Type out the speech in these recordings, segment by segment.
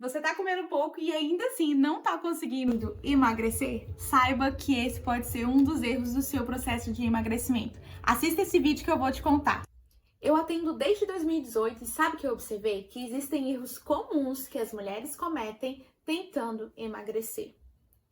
Você tá comendo pouco e ainda assim não tá conseguindo emagrecer? Saiba que esse pode ser um dos erros do seu processo de emagrecimento. Assista esse vídeo que eu vou te contar. Eu atendo desde 2018 e sabe o que eu observei? Que existem erros comuns que as mulheres cometem tentando emagrecer.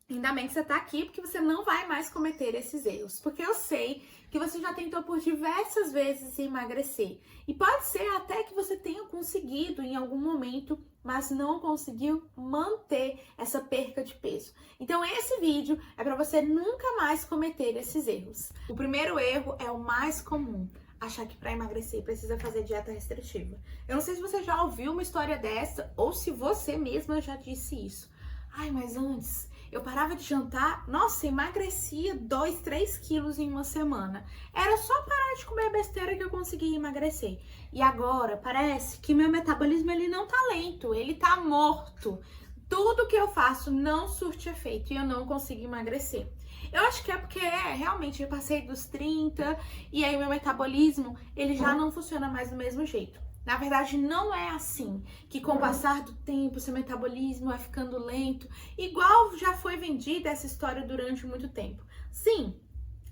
Ainda bem que você tá aqui, porque você não vai mais cometer esses erros. Porque eu sei que você já tentou por diversas vezes emagrecer. E pode ser até que você tenha conseguido em algum momento, mas não conseguiu manter essa perca de peso. Então esse vídeo é para você nunca mais cometer esses erros. O primeiro erro é o mais comum. Achar que para emagrecer precisa fazer dieta restritiva. Eu não sei se você já ouviu uma história dessa ou se você mesma já disse isso. Ai, mas antes eu parava de jantar, nossa, emagrecia 2, 3 quilos em uma semana. Era só parar de comer besteira que eu conseguia emagrecer. E agora parece que meu metabolismo ele não tá lento, ele tá morto. Tudo que eu faço não surte efeito e eu não consigo emagrecer. Eu acho que é porque realmente eu passei dos 30 e aí meu metabolismo ele já não funciona mais do mesmo jeito. Na verdade, não é assim, que com o passar do tempo, seu metabolismo vai ficando lento, igual já foi vendida essa história durante muito tempo. Sim,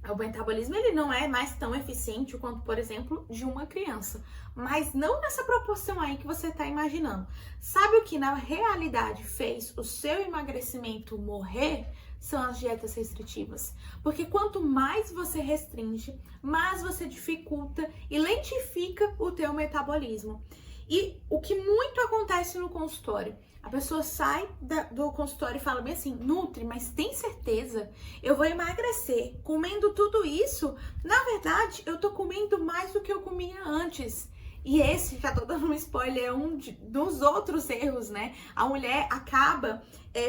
o metabolismo ele não é mais tão eficiente quanto, por exemplo, de uma criança, mas não nessa proporção aí que você está imaginando. Sabe o que na realidade fez o seu emagrecimento morrer? São as dietas restritivas. Porque quanto mais você restringe, mais você dificulta e lentifica o teu metabolismo. E o que muito acontece no consultório, a pessoa sai do consultório e fala bem assim, Nutri, mas tem certeza? Eu vou emagrecer comendo tudo isso? Na verdade, eu tô comendo mais do que eu comia antes. E esse, já tô dando um spoiler, é um dos outros erros, né? A mulher acaba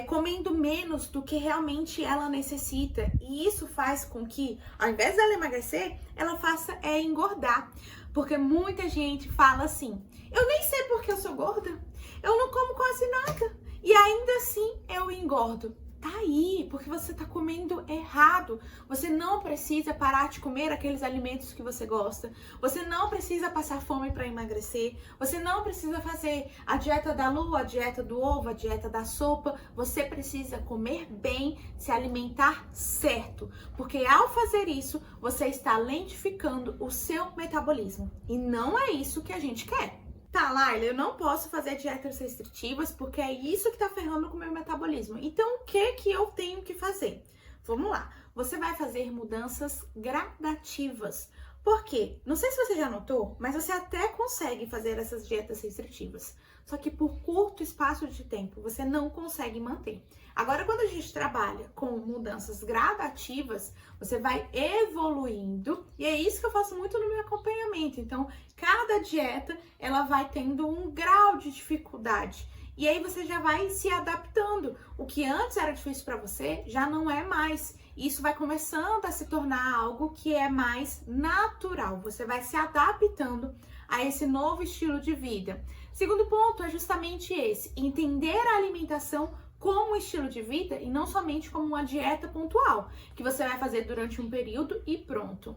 comendo menos do que realmente ela necessita. E isso faz com que, ao invés dela emagrecer, ela faça engordar. Porque muita gente fala assim, eu nem sei porque eu sou gorda, eu não como quase nada. E ainda assim eu engordo. Tá aí, porque você tá comendo errado. Você não precisa parar de comer aqueles alimentos que você gosta. Você não precisa passar fome para emagrecer. Você não precisa fazer a dieta da lua, a dieta do ovo, a dieta da sopa. Você precisa comer bem, se alimentar certo. Porque ao fazer isso, você está lentificando o seu metabolismo. E não é isso que a gente quer. Tá, Laila, eu não posso fazer dietas restritivas porque é isso que tá ferrando com o meu metabolismo. Então, o que eu tenho que fazer? Vamos lá. Você vai fazer mudanças gradativas. Por quê? Não sei se você já notou, mas você até consegue fazer essas dietas restritivas. Só que por curto espaço de tempo, você não consegue manter. Agora, quando a gente trabalha com mudanças gradativas, você vai evoluindo. E é isso que eu faço muito no meu acompanhamento. Então, cada dieta, ela vai tendo um grau de dificuldade. E aí você já vai se adaptando. O que antes era difícil para você, já não é mais. Isso vai começando a se tornar algo que é mais natural. Você vai se adaptando a esse novo estilo de vida. Segundo ponto é justamente esse: entender a alimentação como um estilo de vida e não somente como uma dieta pontual, que você vai fazer durante um período e pronto.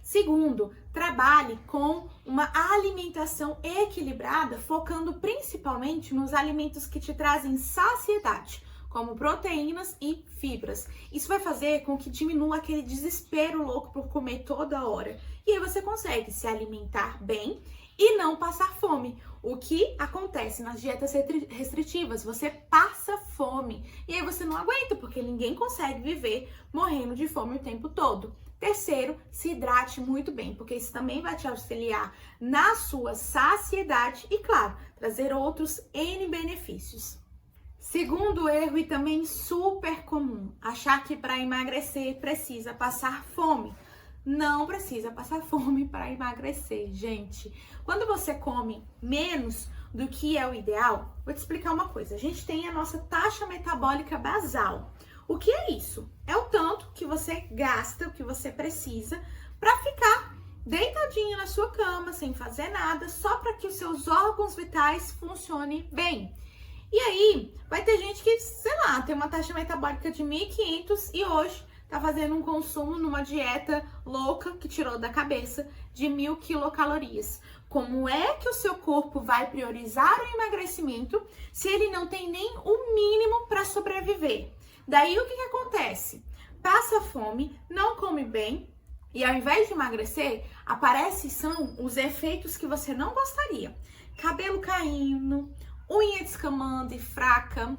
Segundo, trabalhe com uma alimentação equilibrada, focando principalmente nos alimentos que te trazem saciedade, como proteínas e fibras. Isso vai fazer com que diminua aquele desespero louco por comer toda hora. E aí você consegue se alimentar bem e não passar fome. O que acontece nas dietas restritivas? Você passa fome e aí você não aguenta, porque ninguém consegue viver morrendo de fome o tempo todo. Terceiro, se hidrate muito bem, porque isso também vai te auxiliar na sua saciedade e, claro, trazer outros N benefícios. Segundo erro e também super comum, achar que para emagrecer precisa passar fome. Não precisa passar fome para emagrecer, gente. Quando você come menos do que é o ideal, vou te explicar uma coisa. A gente tem a nossa taxa metabólica basal. O que é isso? É o tanto que você gasta, o que você precisa para ficar deitadinho na sua cama, sem fazer nada, só para que os seus órgãos vitais funcionem bem. E aí, vai ter gente que, sei lá, tem uma taxa metabólica de 1.500 e hoje tá fazendo um consumo numa dieta louca que tirou da cabeça de 1000 quilocalorias. Como é que o seu corpo vai priorizar o emagrecimento se ele não tem nem o mínimo para sobreviver? Daí o que acontece? Passa fome, não come bem e ao invés de emagrecer, são os efeitos que você não gostaria. Cabelo caindo, unha descamando e fraca,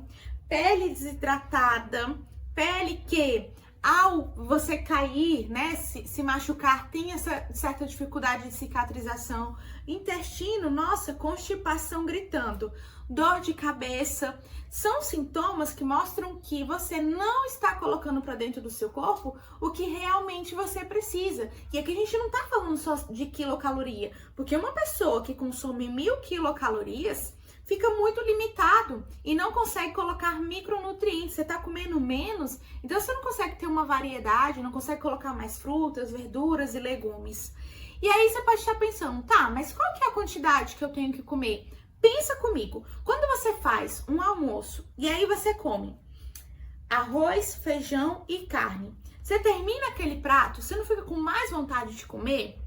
pele desidratada, pele que ao você cair, né, se machucar, tem essa certa dificuldade de cicatrização, intestino, nossa, constipação gritando, dor de cabeça, são sintomas que mostram que você não está colocando para dentro do seu corpo o que realmente você precisa. E aqui a gente não tá falando só de quilocaloria, porque uma pessoa que consome 1000 quilocalorias fica muito limitado e não consegue colocar micronutrientes. Você tá comendo menos, então você não consegue ter uma variedade, não consegue colocar mais frutas, verduras e legumes. E aí você pode estar pensando, tá, mas qual que é a quantidade que eu tenho que comer? Pensa comigo, quando você faz um almoço e aí você come arroz, feijão e carne, você termina aquele prato, você não fica com mais vontade de comer?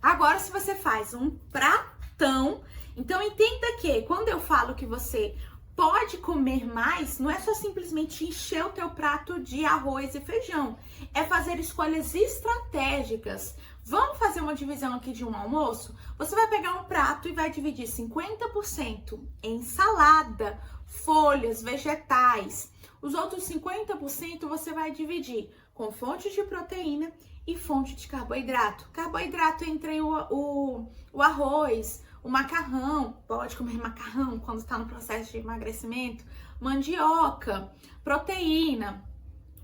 Agora, se você faz um pratão, então entenda que quando eu falo que você pode comer mais, não é só simplesmente encher o teu prato de arroz e feijão, é fazer escolhas estratégicas. Vamos fazer uma divisão aqui de um almoço? Você vai pegar um prato e vai dividir 50% em salada, folhas, vegetais. Os outros 50% você vai dividir com fonte de proteína e fonte de carboidrato. Carboidrato entre o arroz, o macarrão, pode comer macarrão quando está no processo de emagrecimento, mandioca, proteína,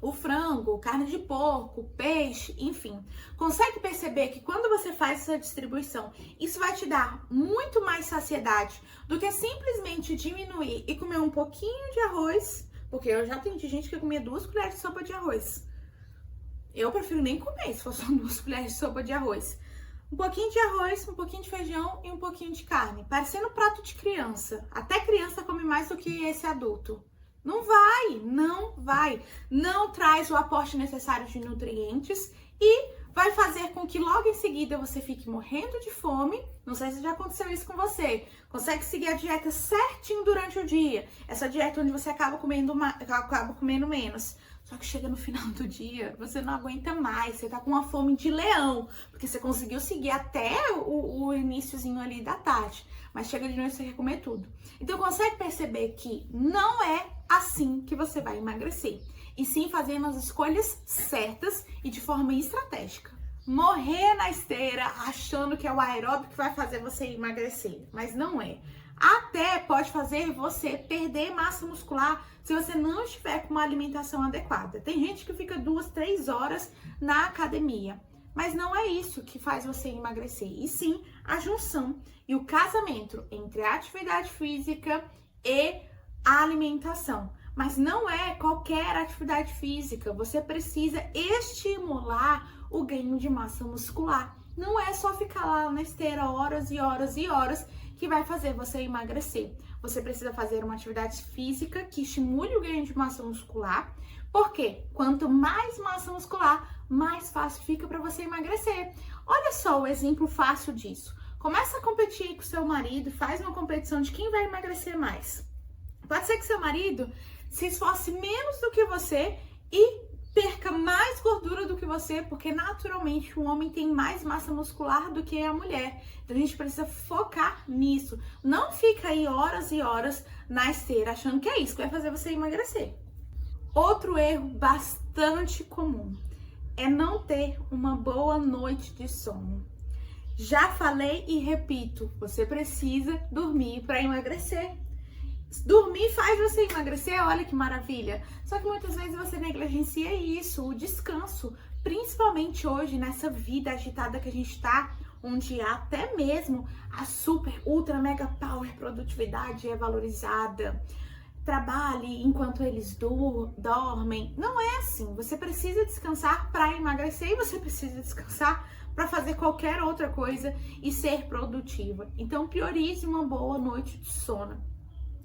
o frango, carne de porco, peixe, enfim. Consegue perceber que quando você faz essa distribuição, isso vai te dar muito mais saciedade do que simplesmente diminuir e comer um pouquinho de arroz, porque eu já atendi gente que comia 2 colheres de sopa de arroz. Eu prefiro nem comer se for só 2 colheres de sopa de arroz. Um pouquinho de arroz, um pouquinho de feijão e um pouquinho de carne, parecendo um prato de criança. Até criança come mais do que esse adulto. Não vai, não vai. Não traz o aporte necessário de nutrientes e vai fazer com que logo em seguida você fique morrendo de fome. Não sei se já aconteceu isso com você. Consegue seguir a dieta certinho durante o dia. Essa dieta onde você acaba comendo menos. Só que chega no final do dia, você não aguenta mais, você tá com uma fome de leão, porque você conseguiu seguir até o iniciozinho ali da tarde, mas chega de noite você quer comer tudo. Então consegue perceber que não é assim que você vai emagrecer, e sim fazendo as escolhas certas e de forma estratégica. Morrer na esteira achando que é o aeróbico que vai fazer você emagrecer, mas não é. Até pode fazer você perder massa muscular se você não estiver com uma alimentação adequada. Tem gente que fica 2, 3 horas na academia, mas não é isso que faz você emagrecer, e sim a junção e o casamento entre a atividade física e a alimentação. Mas não é qualquer atividade física, você precisa estimular o ganho de massa muscular. Não é só ficar lá na esteira horas e horas e horas que vai fazer você emagrecer. Você precisa fazer uma atividade física que estimule o ganho de massa muscular, porque quanto mais massa muscular, mais fácil fica para você emagrecer. Olha só o exemplo fácil disso. Começa a competir com seu marido, faz uma competição de quem vai emagrecer mais. Pode ser que seu marido se esforce menos do que você e perca mais gordura do que você, porque naturalmente o homem tem mais massa muscular do que a mulher. Então a gente precisa focar nisso. Não fica aí horas e horas na esteira achando que é isso que vai fazer você emagrecer. Outro erro bastante comum é não ter uma boa noite de sono. Já falei e repito, você precisa dormir para emagrecer. Dormir faz você emagrecer, olha que maravilha. Só que muitas vezes você negligencia isso, o descanso. Principalmente hoje, nessa vida agitada que a gente tá, onde até mesmo a super, ultra, mega power produtividade é valorizada. Trabalhe enquanto eles dormem. Não é assim. Você precisa descansar para emagrecer e você precisa descansar para fazer qualquer outra coisa e ser produtiva. Então, priorize uma boa noite de sono.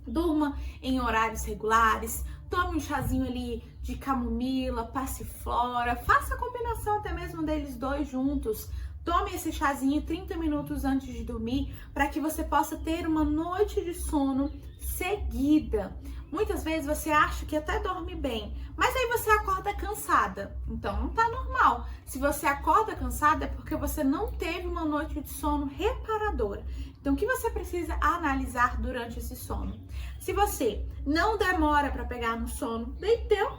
Durma em horários regulares, tome um chazinho ali de camomila, passiflora, faça a combinação até mesmo deles dois juntos. Tome esse chazinho 30 minutos antes de dormir para que você possa ter uma noite de sono seguida. Muitas vezes você acha que até dorme bem, mas aí você acorda cansada. Então não tá normal. Se você acorda cansada é porque você não teve uma noite de sono reparadora. Então o que você precisa analisar durante esse sono? Se você não demora para pegar no sono,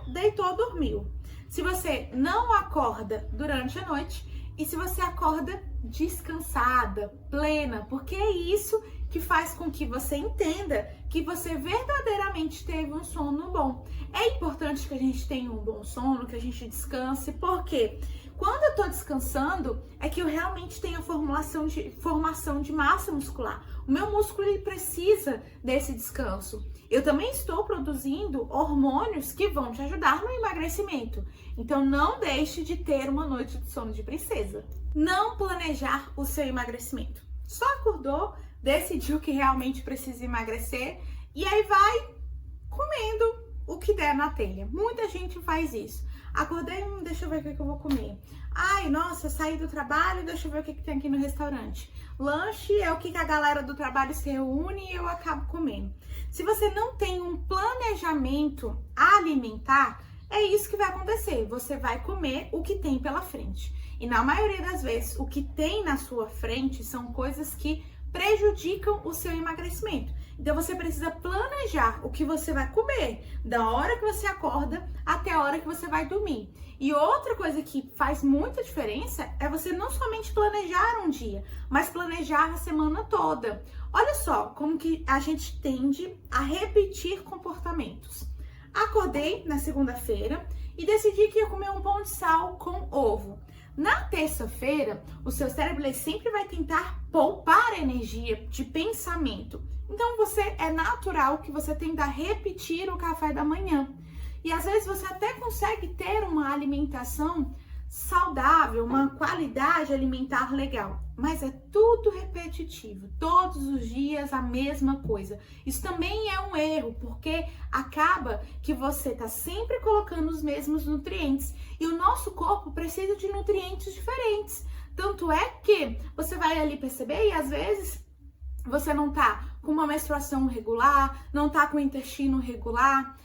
deitou, dormiu. Se você não acorda durante a noite e se você acorda descansada, plena, porque é isso que faz com que você entenda que você verdadeiramente teve um sono bom. É importante que a gente tenha um bom sono, que a gente descanse, porque quando eu tô descansando, é que eu realmente tenho a formação de massa muscular. O meu músculo, ele precisa desse descanso. Eu também estou produzindo hormônios que vão te ajudar no emagrecimento. Então, não deixe de ter uma noite de sono de princesa. Não planejar o seu emagrecimento. Só acordou, decidiu que realmente precisa emagrecer e aí vai comendo o que der na telha. Muita gente faz isso. Acordei, deixa eu ver o que eu vou comer. Ai, nossa, saí do trabalho, deixa eu ver o que tem aqui no restaurante. Lanche é o que a galera do trabalho se reúne e eu acabo comendo. Se você não tem um planejamento alimentar, é isso que vai acontecer. Você vai comer o que tem pela frente. E na maioria das vezes, o que tem na sua frente são coisas que prejudicam o seu emagrecimento. Então você precisa planejar o que você vai comer, da hora que você acorda até a hora que você vai dormir. E outra coisa que faz muita diferença é você não somente planejar um dia, mas planejar a semana toda. Olha só como que a gente tende a repetir comportamentos. Acordei na segunda-feira e decidi que ia comer um pão de sal com ovo. Na terça-feira, o seu cérebro ele sempre vai tentar poupar energia de pensamento. Então, é natural que você tenda a repetir o café da manhã. E às vezes você até consegue ter uma alimentação saudável, uma qualidade alimentar legal. Mas é tudo repetitivo, todos os dias a mesma coisa. Isso também é um erro, porque acaba que você está sempre colocando os mesmos nutrientes. E o nosso corpo precisa de nutrientes diferentes. Tanto é que você vai ali perceber e às vezes você não tá com uma menstruação regular, não tá com o intestino regular,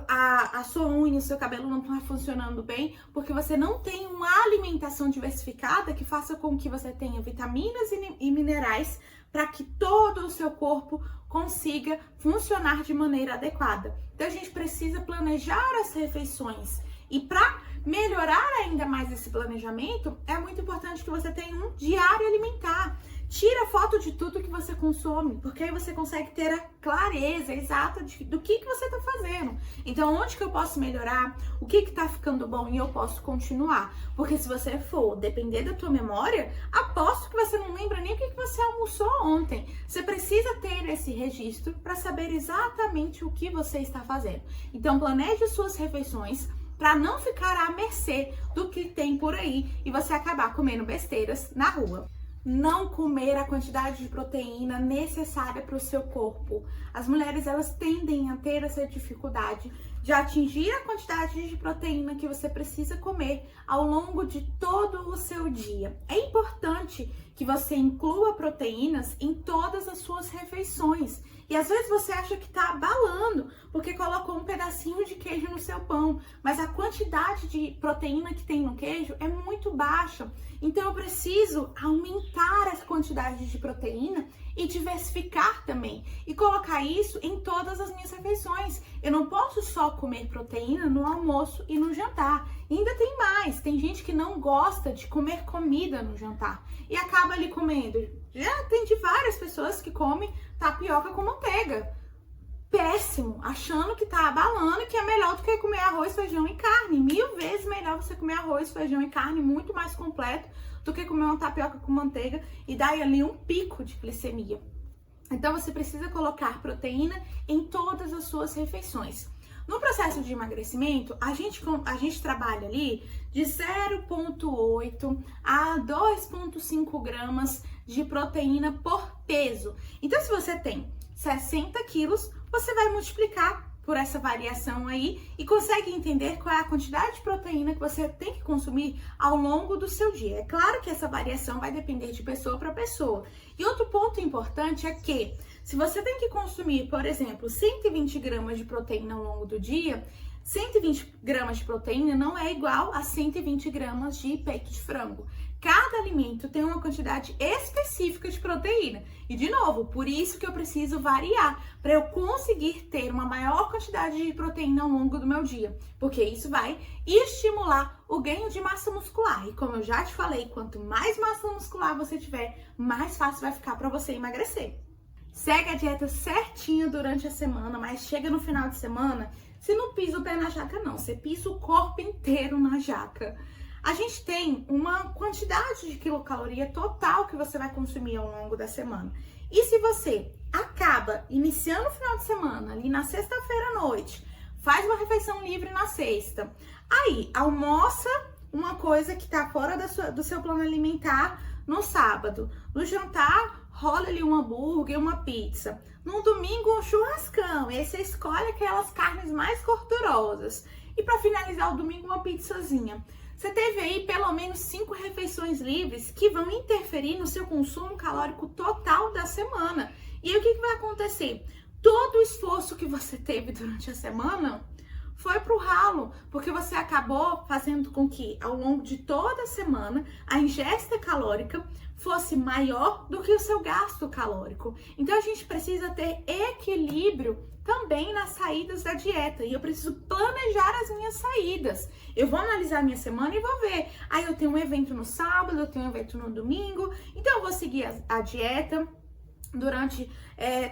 a sua unha, o seu cabelo não tá funcionando bem, porque você não tem uma alimentação diversificada que faça com que você tenha vitaminas e minerais para que todo o seu corpo consiga funcionar de maneira adequada. Então a gente precisa planejar as refeições. E para melhorar ainda mais esse planejamento, é muito importante que você tenha um diário alimentar. Tira foto de tudo que você consome, porque aí você consegue ter a clareza exata do que você está fazendo. Então, onde que eu posso melhorar? O que está ficando bom e eu posso continuar? Porque se você for depender da tua memória, aposto que você não lembra nem o que você almoçou ontem. Você precisa ter esse registro para saber exatamente o que você está fazendo. Então, planeje suas refeições para não ficar à mercê do que tem por aí e você acabar comendo besteiras na rua. Não comer a quantidade de proteína necessária para o seu corpo. As mulheres, elas tendem a ter essa dificuldade de atingir a quantidade de proteína que você precisa comer ao longo de todo o seu dia. É importante que você inclua proteínas em todas as suas refeições. E às vezes você acha que tá abalando porque colocou um pedacinho de queijo no seu pão, mas a quantidade de proteína que tem no queijo é muito baixa. Então eu preciso aumentar essa quantidade de proteína e diversificar também e colocar isso em todas as minhas refeições. Eu não posso só comer proteína no almoço e no jantar. E ainda tem mais, tem gente que não gosta de comer comida no jantar e acaba ali comendo. Já atendi várias pessoas que comem tapioca com manteiga. Péssimo, achando que tá abalando e que é melhor do que comer arroz, feijão e carne. 1000 vezes melhor você comer arroz, feijão e carne, muito mais completo do que comer uma tapioca com manteiga e dar ali um pico de glicemia. Então você precisa colocar proteína em todas as suas refeições. No processo de emagrecimento, a gente trabalha ali de 0,8 a 2,5 gramas de proteína por peso. Então, se você tem 60 quilos, você vai multiplicar por essa variação aí e consegue entender qual é a quantidade de proteína que você tem que consumir ao longo do seu dia. É claro que essa variação vai depender de pessoa para pessoa. E outro ponto importante é que, se você tem que consumir, por exemplo, 120 gramas de proteína ao longo do dia, 120 gramas de proteína não é igual a 120 gramas de peito de frango. Cada alimento tem uma quantidade específica de proteína. E, de novo, por isso que eu preciso variar, para eu conseguir ter uma maior quantidade de proteína ao longo do meu dia. Porque isso vai estimular o ganho de massa muscular. E como eu já te falei, quanto mais massa muscular você tiver, mais fácil vai ficar para você emagrecer. Segue a dieta certinha durante a semana, mas chega no final de semana, você não pisa o pé na jaca não, você pisa o corpo inteiro na jaca. A gente tem uma quantidade de quilocaloria total que você vai consumir ao longo da semana. E se você acaba iniciando o final de semana, ali na sexta-feira à noite, faz uma refeição livre na sexta, aí almoça uma coisa que tá fora do seu plano alimentar no sábado, no jantar rola ali um hambúrguer, uma pizza, no domingo um churrascão, e aí você escolhe aquelas carnes mais gordurosas, e para finalizar o domingo uma pizzazinha. Você teve aí pelo menos 5 refeições livres que vão interferir no seu consumo calórico total da semana. E aí o que vai acontecer? Todo o esforço que você teve durante a semana foi pro ralo, porque você acabou fazendo com que ao longo de toda a semana a ingesta calórica fosse maior do que o seu gasto calórico. Então a gente precisa ter equilíbrio também nas saídas da dieta, e eu preciso planejar as minhas saídas. Eu vou analisar a minha semana e vou ver, aí eu tenho um evento no sábado, eu tenho um evento no domingo, então eu vou seguir a dieta durante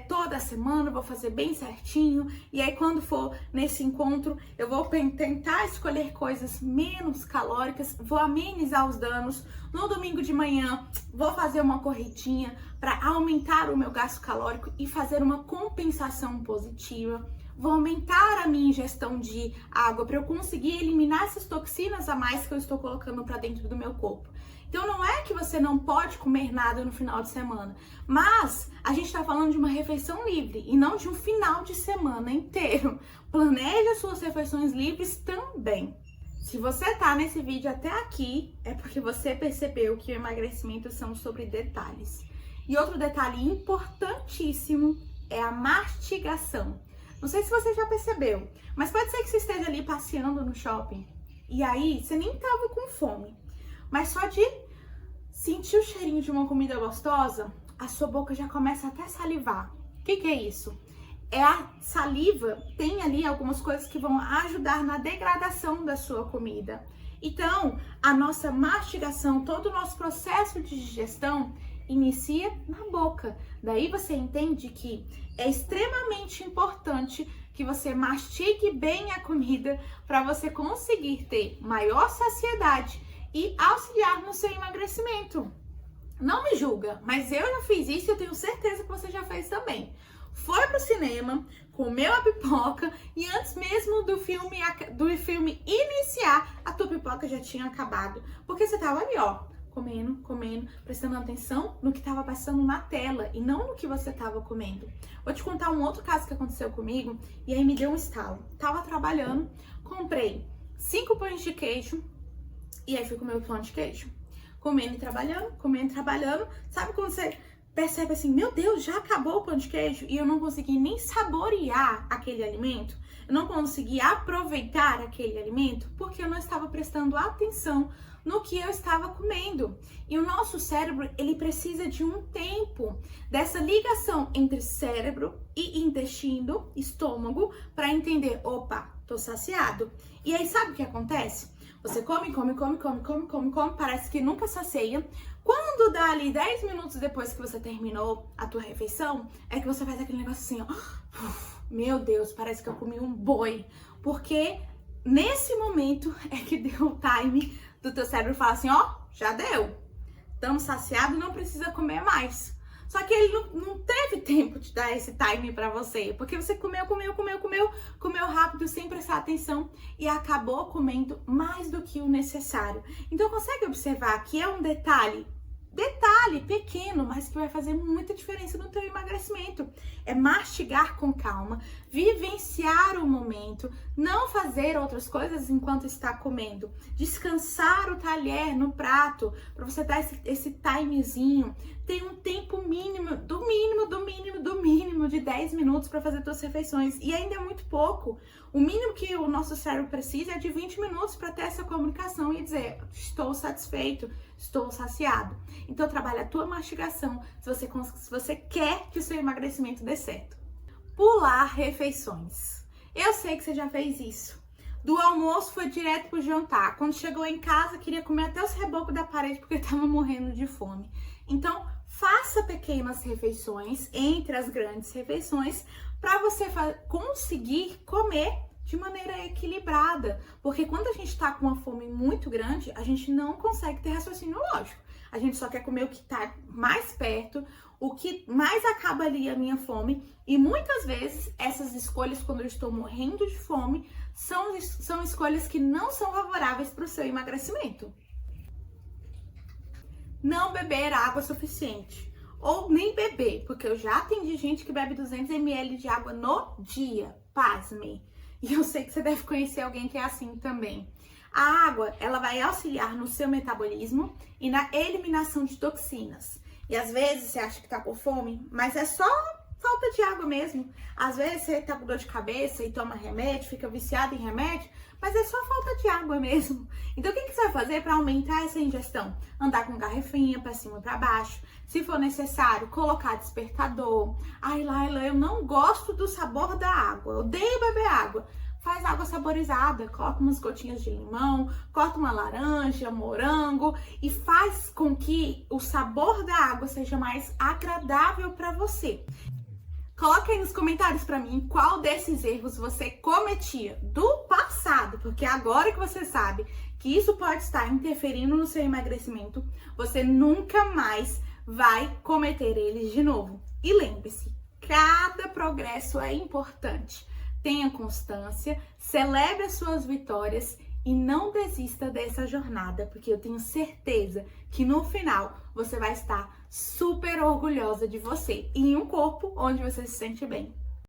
toda a semana, vou fazer bem certinho, e aí quando for nesse encontro, eu vou tentar escolher coisas menos calóricas, vou amenizar os danos. No domingo de manhã, vou fazer uma corridinha para aumentar o meu gasto calórico e fazer uma compensação positiva. Vou aumentar a minha ingestão de água para eu conseguir eliminar essas toxinas a mais que eu estou colocando para dentro do meu corpo. Então não é que você não pode comer nada no final de semana, mas a gente está falando de uma refeição livre e não de um final de semana inteiro. Planeje as suas refeições livres também. Se você tá nesse vídeo até aqui, é porque você percebeu que o emagrecimento são sobre detalhes. E outro detalhe importantíssimo é a mastigação. Não sei se você já percebeu, mas pode ser que você esteja ali passeando no shopping e aí você nem tava com fome, mas só de sentir o cheirinho de uma comida gostosa, a sua boca já começa até a salivar. O que é isso? A saliva tem ali algumas coisas que vão ajudar na degradação da sua comida. Então, a nossa mastigação, todo o nosso processo de digestão inicia na boca. Daí você entende que é extremamente importante que você mastigue bem a comida para você conseguir ter maior saciedade e auxiliar no seu emagrecimento. Não me julga, mas eu já fiz isso e eu tenho certeza que você já fez também. Foi pro cinema, comeu a pipoca e antes mesmo do filme iniciar, a tua pipoca já tinha acabado. Porque você tava ali, ó, comendo, prestando atenção no que tava passando na tela e não no que você tava comendo. Vou te contar um outro caso que aconteceu comigo e aí me deu um estalo. Tava trabalhando, comprei 5 pães de queijo e aí fui comer o pão de queijo. Comendo e trabalhando. Sabe quando você percebe assim, meu Deus, já acabou o pão de queijo e eu não consegui nem saborear aquele alimento? Eu não consegui aproveitar aquele alimento porque eu não estava prestando atenção no que eu estava comendo. E o nosso cérebro, ele precisa de um tempo dessa ligação entre cérebro e intestino, estômago, para entender, opa, tô saciado. E aí sabe o que acontece? Você come, parece que nunca sacia. Quando dá ali 10 minutos depois que você terminou a tua refeição, é que você faz aquele negócio assim, ó. Meu Deus, parece que eu comi um boi. Porque nesse momento é que deu o time do teu cérebro falar assim, ó, já deu. Estamos saciados, não precisa comer mais. Só que ele não teve tempo de dar esse time pra você, porque você comeu rápido, sem prestar atenção e acabou comendo mais do que o necessário. Então consegue observar que é um detalhe detalhe pequeno, mas que vai fazer muita diferença no teu emagrecimento. É mastigar com calma, vivenciar o momento, não fazer outras coisas enquanto está comendo, descansar o talher no prato, para você dar esse timezinho. Tem um tempo mínimo, do mínimo de 10 minutos para fazer suas refeições, e ainda é muito pouco. O mínimo que o nosso cérebro precisa é de 20 minutos para ter essa comunicação e dizer: estou satisfeito, estou saciado. Então trabalha a tua mastigação se você quer que o seu emagrecimento dê certo. Pular refeições. Eu sei que você já fez isso. Do almoço foi direto pro jantar. Quando chegou em casa, queria comer até os rebocos da parede porque estava morrendo de fome. Então, faça pequenas refeições entre as grandes refeições para você conseguir comer de maneira equilibrada. Porque quando a gente está com uma fome muito grande, a gente não consegue ter raciocínio lógico. A gente só quer comer o que está mais perto, o que mais acaba ali a minha fome. E muitas vezes essas escolhas, quando eu estou morrendo de fome, são escolhas que não são favoráveis para o seu emagrecimento. Não beber água suficiente. Ou nem beber, porque eu já atendi gente que bebe 200 ml de água no dia. Pasme. E eu sei que você deve conhecer alguém que é assim também. A água, ela vai auxiliar no seu metabolismo e na eliminação de toxinas. E às vezes você acha que tá com fome, mas é só falta de água mesmo. Às vezes você tá com dor de cabeça e toma remédio, fica viciado em remédio, mas é só falta de água mesmo. Então o que você vai fazer para aumentar essa ingestão? Andar com garrafinha para cima e para baixo. Se for necessário, colocar despertador. Ai, Laila, eu não gosto do sabor da água, eu odeio beber água. Faz água saborizada, coloca umas gotinhas de limão, corta uma laranja, morango e faz com que o sabor da água seja mais agradável para você. Coloca aí nos comentários para mim qual desses erros você cometia do passado, porque agora que você sabe que isso pode estar interferindo no seu emagrecimento, você nunca mais vai cometer eles de novo. E lembre-se, cada progresso é importante. Tenha constância, celebre as suas vitórias e não desista dessa jornada, porque eu tenho certeza que no final você vai estar super orgulhosa de você e em um corpo onde você se sente bem.